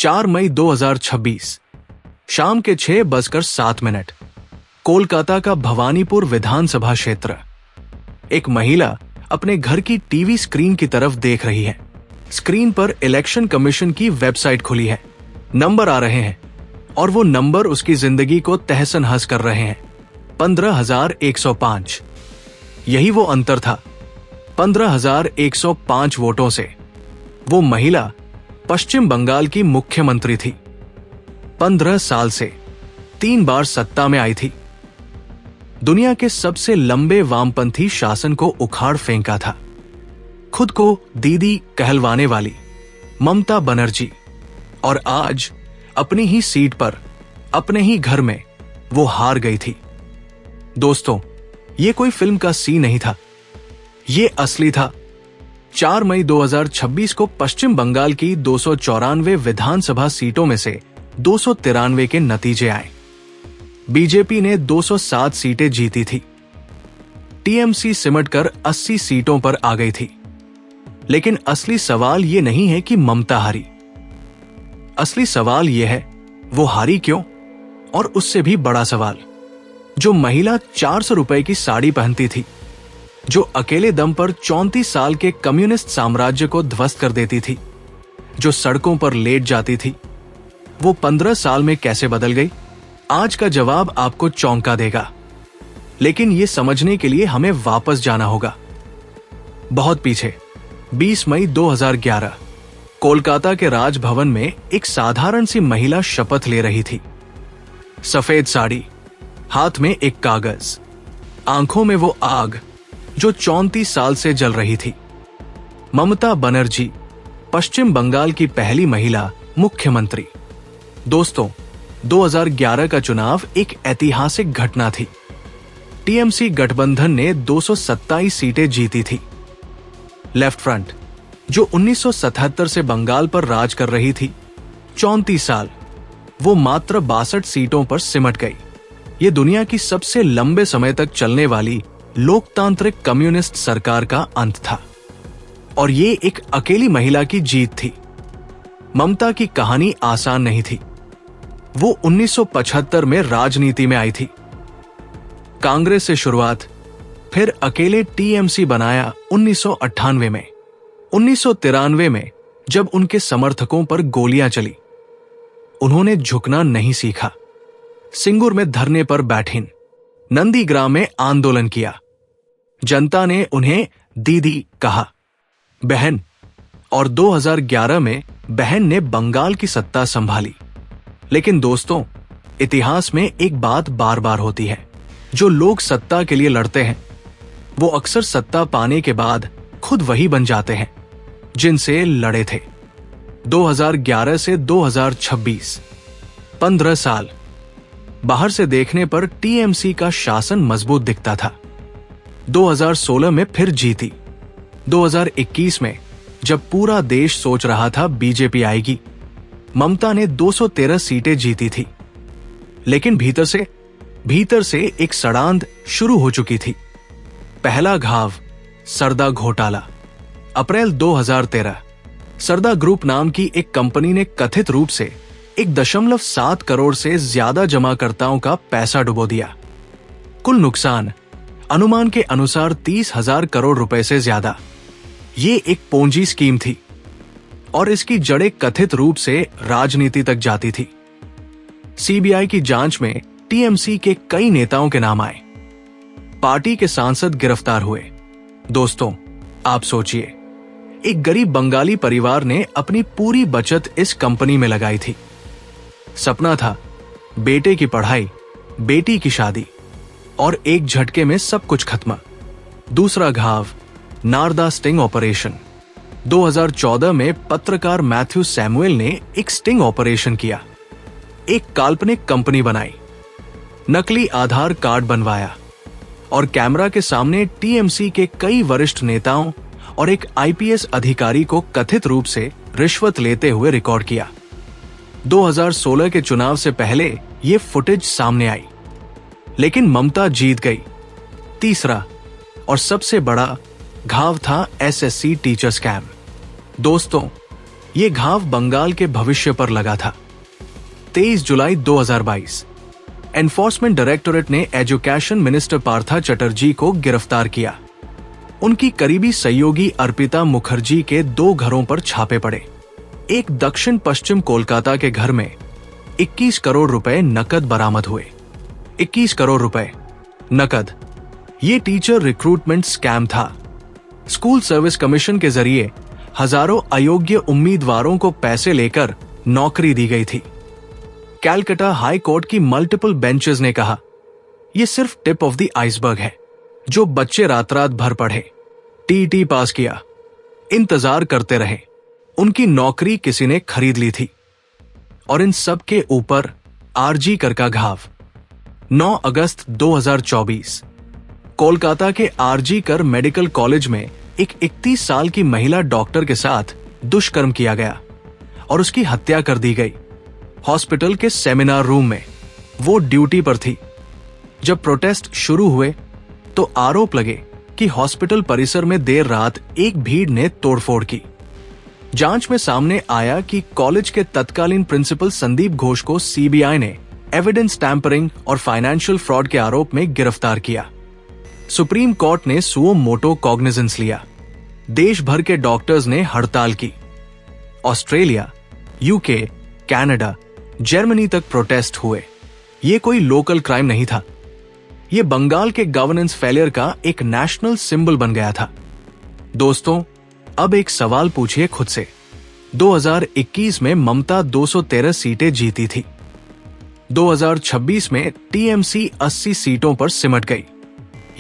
4 मई 2026 शाम के 6:07 कोलकाता का भवानीपुर विधानसभा क्षेत्र। एक महिला अपने घर की टीवी स्क्रीन की तरफ देख रही है। स्क्रीन पर इलेक्शन कमीशन की वेबसाइट खुली है। नंबर आ रहे हैं और वो नंबर उसकी जिंदगी को तहस नहस कर रहे हैं। 15,105। यही वो अंतर था। 15,105 वोटों से वो महिला पश्चिम बंगाल की मुख्यमंत्री थी। 15 साल से 3 बार सत्ता में आई थी। दुनिया के सबसे लंबे वामपंथी शासन को उखाड़ फेंका था। खुद को दीदी कहलवाने वाली ममता बनर्जी, और आज अपनी ही सीट पर अपने ही घर में वो हार गई थी। दोस्तों, ये कोई फिल्म का सीन नहीं था, ये असली था। 4 मई 2026 को पश्चिम बंगाल की 294 विधानसभा सीटों में से 293 के नतीजे आए। बीजेपी ने 207 सीटें जीती थी। टीएमसी सिमटकर 80 सीटों पर आ गई थी। लेकिन असली सवाल ये नहीं है कि ममता हारी। असली सवाल यह है, वो हारी क्यों? और उससे भी बड़ा सवाल, जो महिला 400 रुपए की साड़ी पहनती थी, जो अकेले दम पर 34 साल के कम्युनिस्ट साम्राज्य को ध्वस्त कर देती थी, जो सड़कों पर लेट जाती थी, वो 15 साल में कैसे बदल गई? आज का जवाब आपको चौंका देगा। लेकिन ये समझने के लिए हमें वापस जाना होगा, बहुत पीछे। 20 मई 2011 कोलकाता के राजभवन में एक साधारण सी महिला शपथ ले रही थी। सफेद साड़ी, हाथ में एक कागज, आंखों में वो आग जो 34 साल से जल रही थी। ममता बनर्जी, पश्चिम बंगाल की पहली महिला मुख्यमंत्री। दोस्तों, 2011 का चुनाव एक ऐतिहासिक घटना थी। टीएमसी गठबंधन ने 227 सीटें जीती थी। लेफ्ट फ्रंट, जो 1977 से बंगाल पर राज कर रही थी, 34 साल, वो मात्र 62 सीटों पर सिमट गई। ये दुनिया की सबसे लंबे समय तक चलने वाली लोकतांत्रिक कम्युनिस्ट सरकार का अंत था। और ये एक अकेली महिला की जीत थी। ममता की कहानी आसान नहीं थी। वो 1975 में राजनीति में आई थी। कांग्रेस से शुरुआत, फिर अकेले टीएमसी बनाया 1998 में। 1993 में जब उनके समर्थकों पर गोलियां चली, उन्होंने झुकना नहीं सीखा। सिंगूर में धरने पर बैठीं, नंदीग्राम में आंदोलन किया। जनता ने उन्हें दीदी कहा, बहन। और 2011 में बहन ने बंगाल की सत्ता संभाली। लेकिन दोस्तों, इतिहास में एक बात बार बार होती है, जो लोग सत्ता के लिए लड़ते हैं, वो अक्सर सत्ता पाने के बाद खुद वही बन जाते हैं जिनसे लड़े थे। 2011 से 2026, 15 साल। बाहर से देखने पर टीएमसी का शासन मजबूत दिखता था। 2016 में फिर जीती। 2021 में जब पूरा देश सोच रहा था बीजेपी आएगी, ममता ने 213 सीटें जीती थी। लेकिन भीतर से एक सड़ांध शुरू हो चुकी थी। पहला घाव, सरदा घोटाला। अप्रैल 2013, सरदा ग्रुप नाम की एक कंपनी ने कथित रूप से 1.7 करोड़ से ज्यादा जमाकर्ताओं का पैसा डुबो दिया। कुल नुकसान अनुमान के अनुसार 30,000 करोड़ रुपए से ज्यादा। ये एक पोंजी स्कीम थी और इसकी जड़ें कथित रूप से राजनीति तक जाती थी। सीबीआई की जांच में टीएमसी के कई नेताओं के नाम आए। पार्टी के सांसद गिरफ्तार हुए। दोस्तों, आप सोचिए, एक गरीब बंगाली परिवार ने अपनी पूरी बचत इस कंपनी में लगाई थी। सपना था बेटे की पढ़ाई, बेटी की शादी, और एक झटके में सब कुछ खत्म। दूसरा घाव, नारदा स्टिंग ऑपरेशन। 2014 में पत्रकार मैथ्यू सैमुएल ने एक स्टिंग ऑपरेशन किया। एक काल्पनिक कंपनी बनाई, नकली आधार कार्ड बनवाया और कैमरा के सामने टीएमसी के कई वरिष्ठ नेताओं और एक आईपीएस अधिकारी को कथित रूप से रिश्वत लेते हुए रिकॉर्ड किया। 2016 के चुनाव से पहले ये फुटेज सामने आई, लेकिन ममता जीत गई। तीसरा और सबसे बड़ा घाव था एसएससी टीचर स्कैम। दोस्तों, ये घाव बंगाल के भविष्य पर लगा था। 23 जुलाई 2022 एनफोर्समेंट डायरेक्टोरेट ने एजुकेशन मिनिस्टर पार्था चटर्जी को गिरफ्तार किया। उनकी करीबी सहयोगी अर्पिता मुखर्जी के 2 घरों पर छापे पड़े। एक दक्षिण पश्चिम कोलकाता के घर में 21 करोड़ रुपए नकद बरामद हुए। 21 करोड़ रुपए नकद। ये टीचर रिक्रूटमेंट स्कैम था। स्कूल सर्विस कमीशन के जरिए हजारों अयोग्य उम्मीदवारों को पैसे लेकर नौकरी दी गई थी। कैलकाटा हाई कोर्ट की मल्टीपल बेंचेस ने कहा, यह सिर्फ टिप ऑफ द आइसबर्ग है। जो बच्चे रात रात भर पढ़े, टीटी पास किया, इंतजार करते रहे, उनकी नौकरी किसी ने खरीद ली थी। और इन सब के ऊपर आरजी कर का घाव। 9 अगस्त 2024 कोलकाता के आरजी कर मेडिकल कॉलेज में एक 31 साल की महिला डॉक्टर के साथ दुष्कर्म किया गया और उसकी हत्या कर दी गई। हॉस्पिटल के सेमिनार रूम में वो ड्यूटी पर थी। जब प्रोटेस्ट शुरू हुए तो आरोप लगे कि हॉस्पिटल परिसर में देर रात एक भीड़ ने तोड़फोड़ की। जांच में सामने आया कि कॉलेज के तत्कालीन प्रिंसिपल संदीप घोष को सीबीआई ने एविडेंस टैंपरिंग और फाइनेंशियल फ्रॉड के आरोप में गिरफ्तार किया। सुप्रीम कोर्ट ने सुओ मोटो कॉग्निजेंस लिया। देश भर के डॉक्टर्स ने हड़ताल की। ऑस्ट्रेलिया, यूके, कनाडा, जर्मनी तक प्रोटेस्ट हुए। ये कोई लोकल क्राइम नहीं था। ये बंगाल के गवर्नेंस फेलियर का एक नेशनल सिंबल बन गया था। दोस्तों, अब एक सवाल पूछिए खुद से। 2021 में ममता 213 सीटें जीती थी। 2026 में टीएमसी 80 सीटों पर सिमट गई।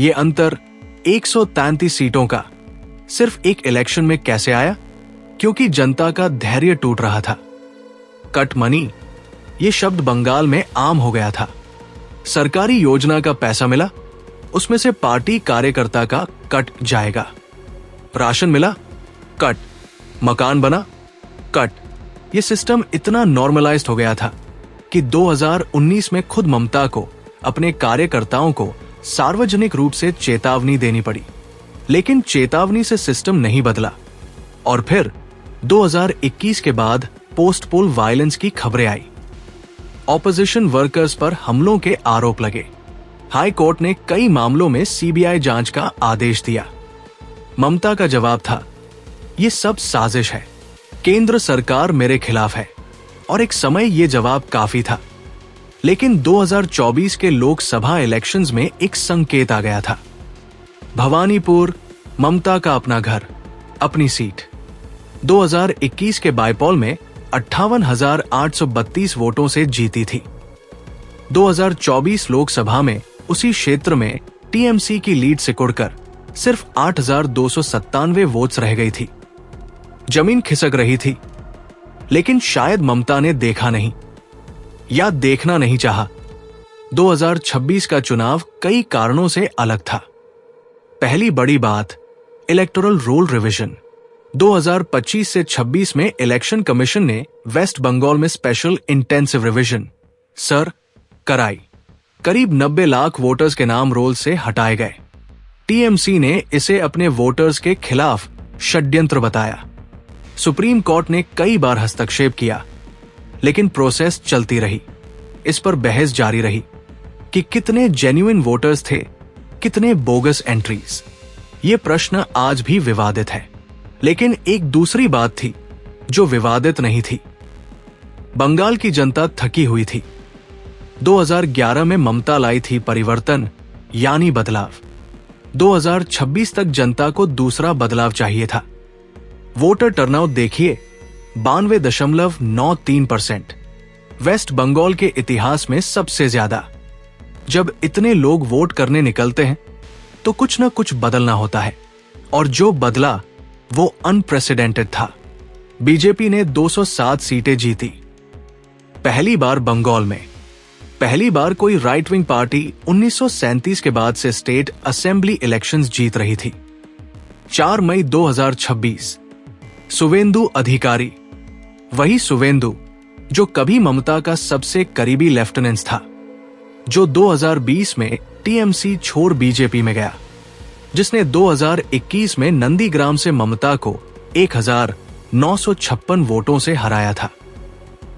ये अंतर 133 सीटों का सिर्फ एक इलेक्शन में कैसे आया? क्योंकि जनता का धैर्य टूट रहा था। कट मनी, ये शब्द बंगाल में आम हो गया था। सरकारी योजना का पैसा मिला, उसमें से पार्टी कार्यकर्ता का कट जाएगा। राशन मिला, कट। मकान बना, कट। ये सिस्टम इतना नॉर्मलाइज्ड हो गया था कि 2019 में खुद ममता को अपने कार्यकर्ताओं को सार्वजनिक रूप से चेतावनी देनी पड़ी। लेकिन चेतावनी से सिस्टम नहीं बदला। और फिर 2021 के बाद पोस्ट पोल वायलेंस की खबरें आई। ऑपोजिशन वर्कर्स पर हमलों के आरोप लगे। हाई कोर्ट ने कई मामलों में सीबीआई जांच का आदेश दिया। ममता का जवाब था, ये सब साजिश है, केंद्र सरकार मेरे खिलाफ है। और एक समय ये जवाब काफी था। लेकिन 2024 के लोकसभा इलेक्शंस में एक संकेत आ गया था। भवानीपुर, ममता का अपना घर, अपनी सीट। 2021 के बाईपोल में 58,832 वोटों से जीती थी। 2024 लोकसभा में उसी क्षेत्र में टीएमसी की लीड सिकुड़कर सिर्फ 8,297 वोट्स रह गई थी। जमीन खिसक रही थी। लेकिन शायद ममता ने देखा नहीं या देखना नहीं चाहा। 2026 का चुनाव कई कारणों से अलग था। पहली बड़ी बात, इलेक्टोरल रोल रिवीजन। 2025 से 26 में इलेक्शन कमीशन ने वेस्ट बंगाल में स्पेशल इंटेंसिव रिवीजन कराई। करीब 90 लाख वोटर्स के नाम रोल से हटाए गए। टीएमसी ने इसे अपने वोटर्स के खिलाफ षड्यंत्र बताया। सुप्रीम कोर्ट ने कई बार हस्तक्षेप किया, लेकिन प्रोसेस चलती रही। इस पर बहस जारी रही कि कितने जेन्युइन वोटर्स थे, कितने बोगस एंट्रीज। ये प्रश्न आज भी विवादित है। लेकिन एक दूसरी बात थी जो विवादित नहीं थी। बंगाल की जनता थकी हुई थी। 2011 में ममता लाई थी परिवर्तन, यानी बदलाव। 2026 तक जनता को दूसरा बदलाव चाहिए था। वोटर टर्नआउट देखिए, 92.93%, वेस्ट बंगाल के इतिहास में सबसे ज्यादा। जब इतने लोग वोट करने निकलते हैं तो कुछ न कुछ बदलना होता है, और जो बदला वो अनप्रेसिडेंटेड था। बीजेपी ने 207 सीटें जीती। पहली बार बंगाल में, पहली बार कोई राइट विंग पार्टी 1937 के बाद से स्टेट असेंबली इलेक्शंस जीत रही थी। 4 मई 2026, सुवेंदु अधिकारी, वही सुवेंदु जो कभी ममता का सबसे करीबी लेफ्टिनेंट था, जो 2020 में टीएमसी छोड़ बीजेपी में गया, जिसने 2021 में नंदीग्राम से ममता को 1000 956 वोटों से हराया था।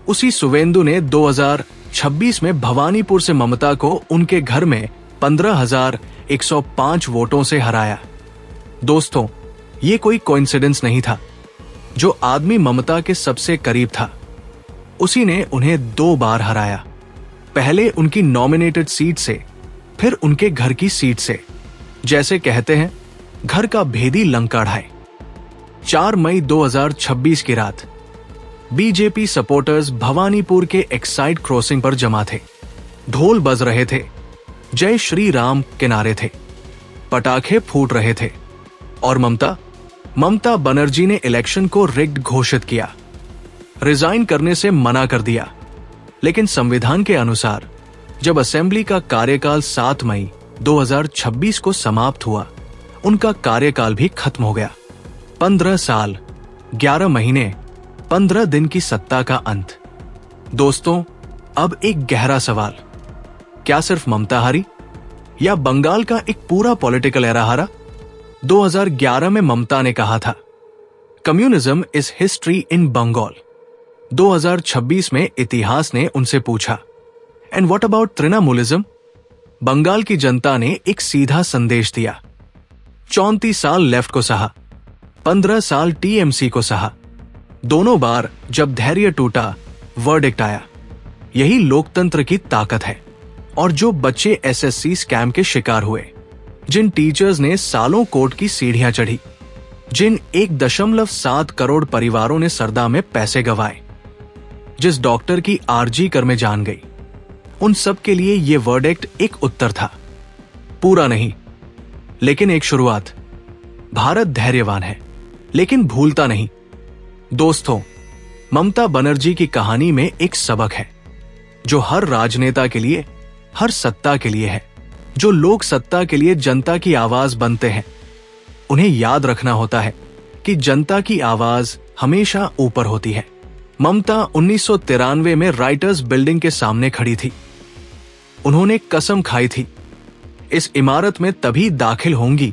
उसी सुवेंदु ने 2026 में भवानीपुर से ममता को उनके घर में 15,105 वोटों से हराया। दोस्तों, ये कोई कोइंसिडेंस नहीं था। जो आदमी ममता के सबसे करीब था, उसी ने उन्हें 2 बार हराया। पहले उनकी नॉमिनेटेड सीट से, फिर उनके घर की सीट से। जैसे कहते हैं, घर का भेदी लंका ढाए। 4 मई 2026 की रात बीजेपी सपोर्टर्स भवानीपुर के एक्साइड क्रॉसिंग पर जमा थे। ढोल बज रहे थे, जय श्री राम के नारे थे, पटाखे फूट रहे थे और ममता बनर्जी ने इलेक्शन को रिग्ड घोषित किया, रिजाइन करने से मना कर दिया। लेकिन संविधान के अनुसार जब असेंबली का कार्यकाल 7 मई 2026 को समाप्त हुआ, उनका कार्यकाल भी खत्म हो गया। 15 साल, 11 महीने, 15 दिन की सत्ता का अंत। दोस्तों, अब एक गहरा सवाल, क्या सिर्फ ममता हारी या बंगाल का एक पूरा पॉलिटिकल एरा हारा? 2011 में ममता ने कहा था, communism is history in Bengal. 2026 में इतिहास ने उनसे पूछा, and what about Trinamoolism? Bengal की जनता ने एक सीधा संदेश दिया। 34 साल लेफ्ट को सहा, 15 साल टीएमसी को सहा। दोनों बार जब धैर्य टूटा, वर्डिक्ट आया। यही लोकतंत्र की ताकत है। और जो बच्चे एसएससी स्कैम के शिकार हुए, जिन टीचर्स ने सालों कोर्ट की सीढ़ियां चढ़ी, जिन 1.7 करोड़ परिवारों ने सरदा में पैसे गंवाए, जिस डॉक्टर की आरजी कर में जान गई, उन सब के लिए यह वर्डिक्ट एक उत्तर था। पूरा नहीं, लेकिन एक शुरुआत। भारत धैर्यवान है, लेकिन भूलता नहीं। दोस्तों, ममता बनर्जी की कहानी में एक सबक है, जो हर राजनेता के लिए, हर सत्ता के लिए है। जो लोग सत्ता के लिए जनता की आवाज बनते हैं, उन्हें याद रखना होता है कि जनता की आवाज हमेशा ऊपर होती है। ममता 1993 में राइटर्स बिल्डिंग के सामने खड़ी थी। उन्होंने कसम खाई थी, इस इमारत में तभी दाखिल होंगी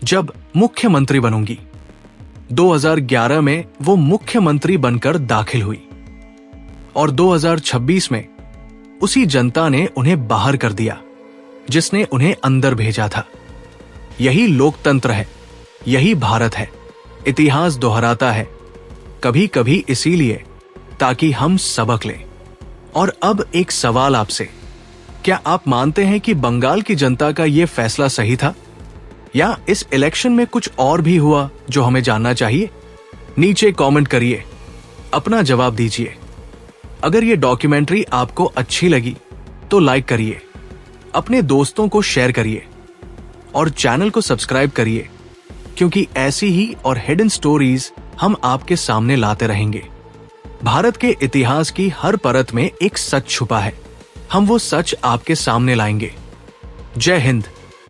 जब मुख्यमंत्री बनूंगी। 2011 में वो मुख्यमंत्री बनकर दाखिल हुई और 2026 में उसी जनता ने उन्हें बाहर कर दिया, जिसने उन्हें अंदर भेजा था। यही लोकतंत्र है, यही भारत है। इतिहास दोहराता है, कभी कभी इसीलिए ताकि हम सबक लें। और अब एक सवाल आपसे, क्या आप मानते हैं कि बंगाल की जनता का यह फैसला सही था, या इस इलेक्शन में कुछ और भी हुआ जो हमें जानना चाहिए? नीचे कमेंट करिए, अपना जवाब दीजिए। अगर ये डॉक्यूमेंट्री आपको अच्छी लगी तो लाइक करिए, अपने दोस्तों को शेयर करिए और चैनल को सब्सक्राइब करिए, क्योंकि ऐसी ही और हिडन स्टोरीज हम आपके सामने लाते रहेंगे। भारत के इतिहास की हर परत में एक सच छुपा है, हम वो सच आपके सामने लाएंगे। जय हिंद।